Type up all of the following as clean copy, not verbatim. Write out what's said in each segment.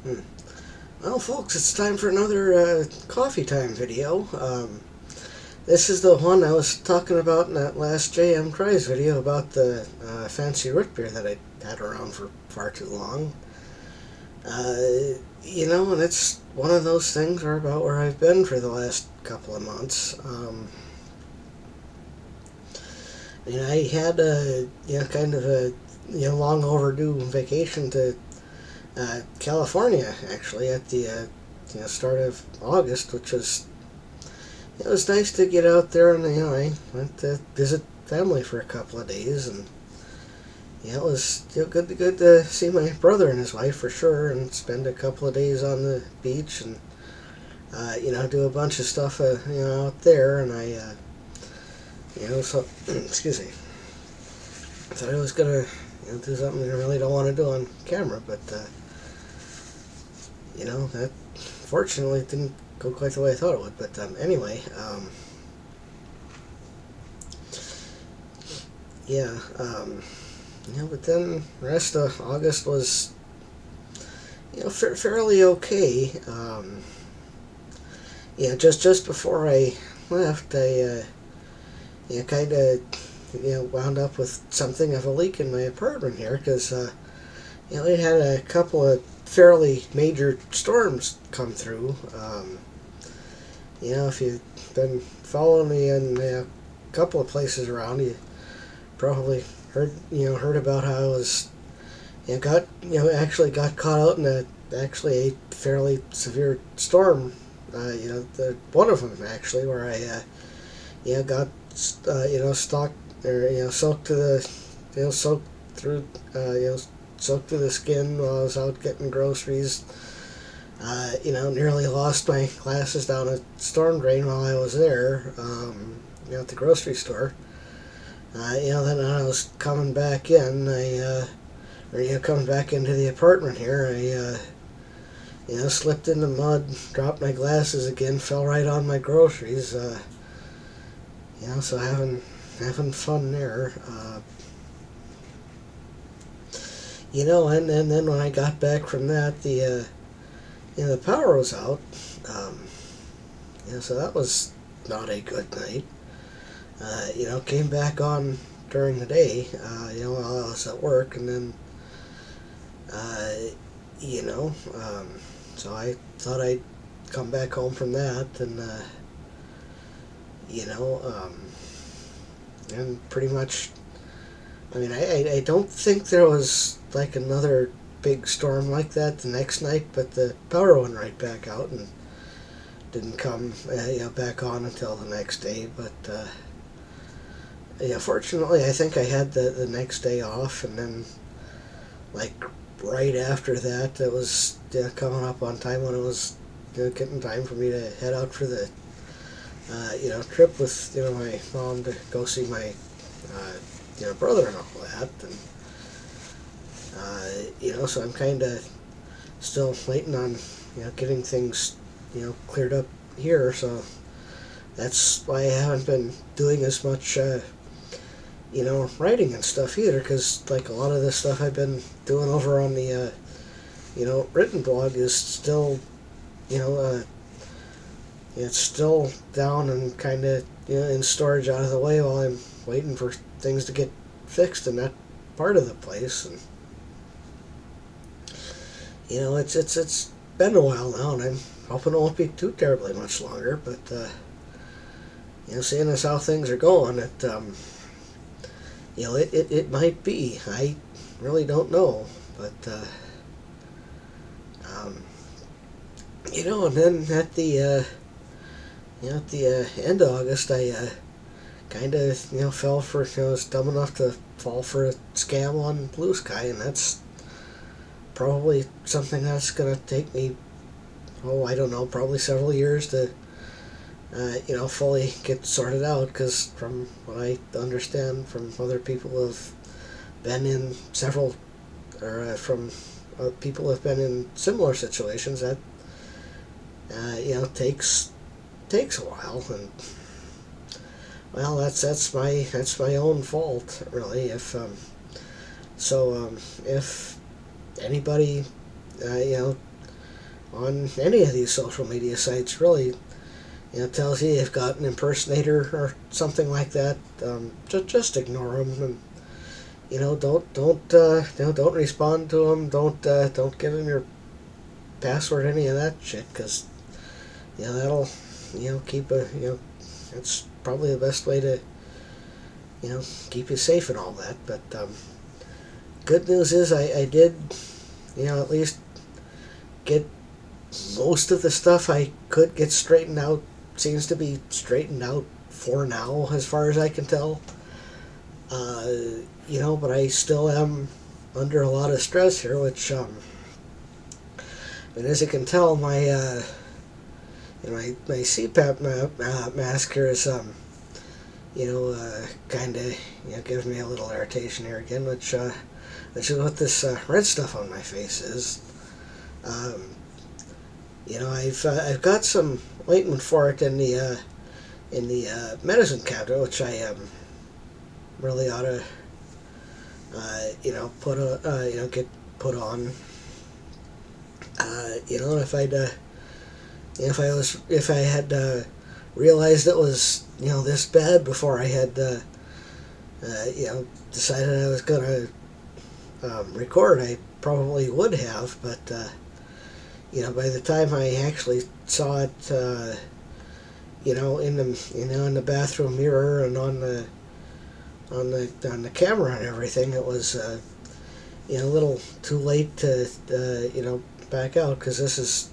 Hmm. Well, folks, it's time for another coffee time video. This is the one I was talking about in that last JM Cries video about the fancy root beer that I had around for far too long. And it's one of those things where about where I've been for the last couple of months. I had a kind of a long overdue vacation to California actually at the start of August, which was it was nice to get out there, and I went to visit family for a couple of days, and it was good to see my brother and his wife for sure, and spend a couple of days on the beach, and do a bunch of stuff out there, and I so excuse me, I thought I was gonna do something I really don't want to do on camera, but that fortunately didn't go quite the way I thought it would. But anyway, yeah, but then the rest of August was fairly okay. Just before I left, I kind of wound up with something of a leak in my apartment here because we had a couple of fairly major storms come through. If you've been following me in a couple of places around, you probably heard about how I was actually got caught out in a fairly severe storm. One of them actually where I got stuck or soaked to the soaked through soaked to the skin while I was out getting groceries. Nearly lost my glasses down a storm drain while I was there, at the grocery store. Then I was coming back in, coming back into the apartment here, I slipped in the mud, dropped my glasses again, fell right on my groceries, so having fun there. And then when I got back from that, the power was out. So that was not a good night. Came back on during the day, while I was at work, and then, so I thought I'd come back home from that, and, and pretty much, I don't think there was like another big storm like that the next night, but the power went right back out and didn't come back on until the next day. But fortunately, I think I had the next day off, and then like right after that, it was coming up on time when it was getting time for me to head out for the trip with my mom to go see my brother and all that, and so I'm kind of still waiting on getting things cleared up here. So that's why I haven't been doing as much writing and stuff either, because like a lot of the stuff I've been doing over on the written blog is still it's still down and kind of in storage out of the way while I'm waiting for things to get fixed in that part of the place. And it's been a while now, and I'm hoping it won't be too terribly much longer. But seeing as how things are going, it might be. I really don't know, but and then at the end of August, I kind of fell for was dumb enough to fall for a scam on Blue Sky, and that's probably something that's gonna take me I don't know, probably several years to fully get sorted out, because from what I understand from other people who have been in several from people who have been in similar situations, that takes a while. And well, that's my own fault, really. If anybody on any of these social media sites. Really, tells you you've got an impersonator or something like that. Just ignore them, and don't respond to them. Don't give them your password, any of that shit, because that'll keep that's probably the best way to keep you safe and all that. But good news is I did at least get most of the stuff I could get straightened out. Seems to be straightened out for now, as far as I can tell. But I still am under a lot of stress here, which and as you can tell, my CPAP mask here is kind of gives me a little irritation here again, which is what this red stuff on my face is. I've got some ointment for it in the medicine cabinet, which I really ought to get put on. If I had realized it was this bad before I had decided I was gonna record, I probably would have. But by the time I actually saw it, in the bathroom mirror and on the camera and everything, it was a little too late to back out, because this is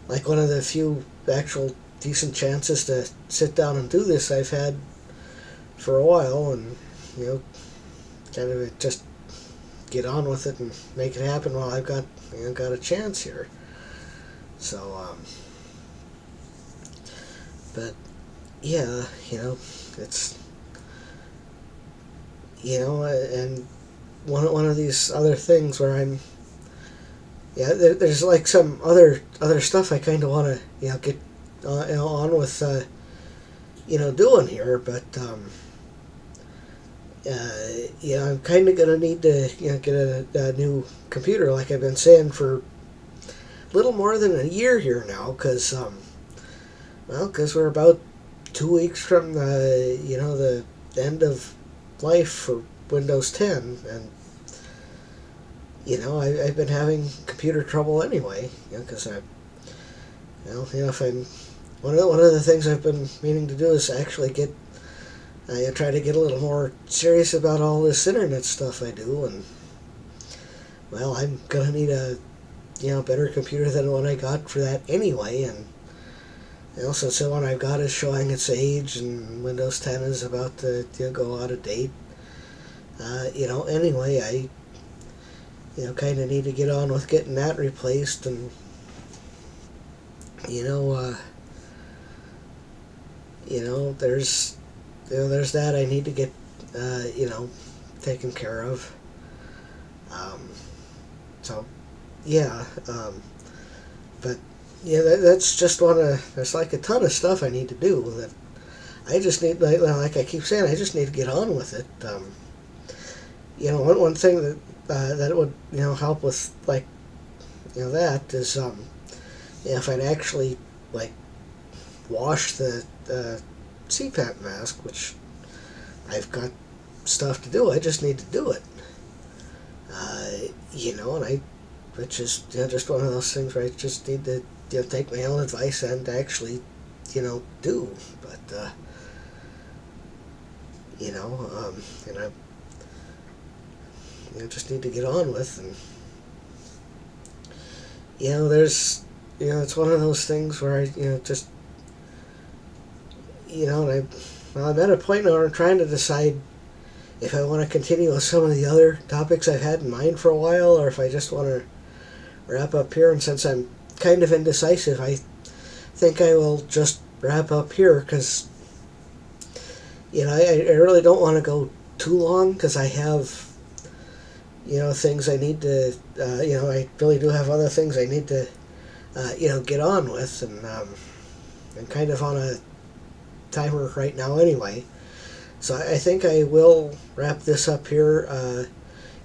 like one of the few actual decent chances to sit down and do this I've had for a while, and kind of just get on with it and make it happen while I've got a chance here. So but yeah, it's and one of these other things where I'm there's like some other stuff I kind of want to get on with doing here, but I'm kind of gonna need to get a new computer, like I've been saying for a little more than a year here now, because we're about 2 weeks from the end of life for Windows 10, and I've been having computer trouble anyway, because if I'm one of the things I've been meaning to do is actually try to get a little more serious about all this internet stuff I do, and I'm gonna need a better computer than the one I got for that anyway, and since the one I've got is showing its age and Windows 10 is about to go out of date, anyway, I kind of need to get on with getting that replaced, and there's that I need to get taken care of. So yeah, but that's just there's like a ton of stuff I need to do that I just need, like I keep saying, I just need to get on with it. One thing that would help with that is if I'd actually wash the CPAP mask, which I've got stuff to do. I just need to do it. Which is just one of those things where I just need to take my own advice and actually do. But and I just need to get on with, and there's it's one of those things where I just and I'm at a point now where I'm trying to decide if I want to continue with some of the other topics I've had in mind for a while, or if I just want to wrap up here. And since I'm kind of indecisive, I think I will just wrap up here, because I really don't want to go too long, because I have things I need to I really do have other things I need to get on with, and I'm kind of on a timer right now anyway. So I think I will wrap this up here.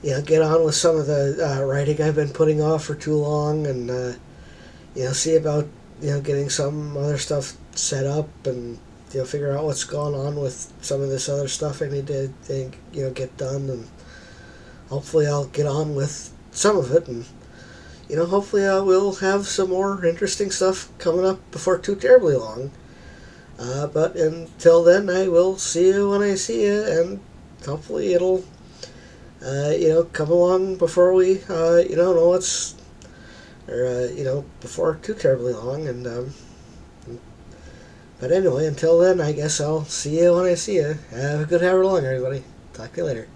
Get on with some of the writing I've been putting off for too long, and see about getting some other stuff set up, and figure out what's going on with some of this other stuff I need to get done, and hopefully I'll get on with some of it, and hopefully I will have some more interesting stuff coming up before too terribly long. But until then, I will see you when I see you, and hopefully it'll come along before we know what's or before too terribly long, and but anyway, until then, I guess I'll see you when I see you. Have a good however long, everybody. Talk to you later.